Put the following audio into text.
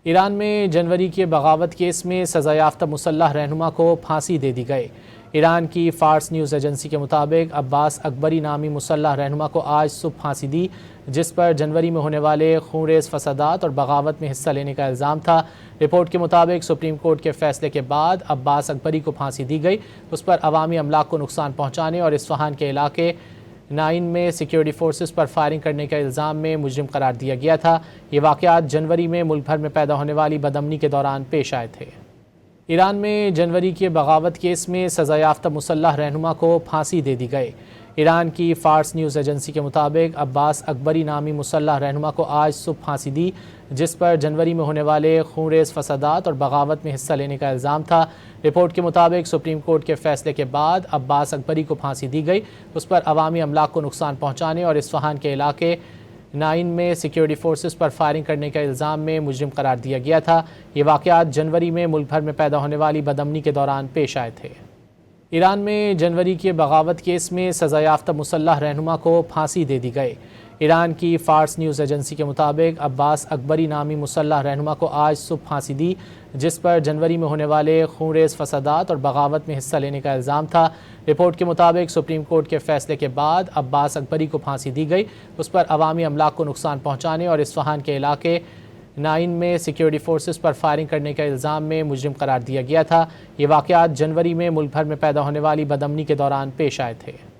ایران میں جنوری کے بغاوت کیس میں سزا یافتہ مسلح رہنما کو پھانسی دے دی گئی۔ ایران کی فارس نیوز ایجنسی کے مطابق عباس اکبری نامی مسلح رہنما کو آج صبح پھانسی دی، جس پر جنوری میں ہونے والے خونریز فسادات اور بغاوت میں حصہ لینے کا الزام تھا۔ رپورٹ کے مطابق سپریم کورٹ کے فیصلے کے بعد عباس اکبری کو پھانسی دی گئی۔ اس پر عوامی املاک کو نقصان پہنچانے اور اصفہان کے علاقے نائن میں سیکیورٹی فورسز پر فائرنگ کرنے کے الزام میں مجرم قرار دیا گیا تھا۔ یہ واقعات جنوری میں ملک بھر میں پیدا ہونے والی بدامنی کے دوران پیش آئے تھے۔ ایران میں جنوری کے بغاوت کیس میں سزا یافتہ مسلح رہنما کو پھانسی دے دی گئی۔ ایران کی فارس نیوز ایجنسی کے مطابق عباس اکبری نامی مسلح رہنما کو آج صبح پھانسی دی، جس پر جنوری میں ہونے والے خونریز فسادات اور بغاوت میں حصہ لینے کا الزام تھا۔ رپورٹ کے مطابق سپریم کورٹ کے فیصلے کے بعد عباس اکبری کو پھانسی دی گئی۔ اس پر عوامی املاک کو نقصان پہنچانے اور اصفہان کے علاقے نائن میں سیکیورٹی فورسز پر فائرنگ کرنے کے الزام میں مجرم قرار دیا گیا تھا۔ یہ واقعات جنوری میں ملک بھر میں پیدا ہونے والی بدامنی کے دوران پیش آئے تھے۔ ایران میں جنوری کے بغاوت کیس میں سزا یافتہ مسلح رہنما کو پھانسی دے دی گئی۔ ایران کی فارس نیوز ایجنسی کے مطابق عباس اکبری نامی مسلح رہنما کو آج صبح پھانسی دی، جس پر جنوری میں ہونے والے خونریز فسادات اور بغاوت میں حصہ لینے کا الزام تھا۔ رپورٹ کے مطابق سپریم کورٹ کے فیصلے کے بعد عباس اکبری کو پھانسی دی گئی۔ اس پر عوامی املاک کو نقصان پہنچانے اور اصفہان کے علاقے نائن میں سیکیورٹی فورسز پر فائرنگ کرنے کے الزام میں مجرم قرار دیا گیا تھا۔ یہ واقعات جنوری میں ملک بھر میں پیدا ہونے والی بدامنی کے دوران پیش آئے تھے۔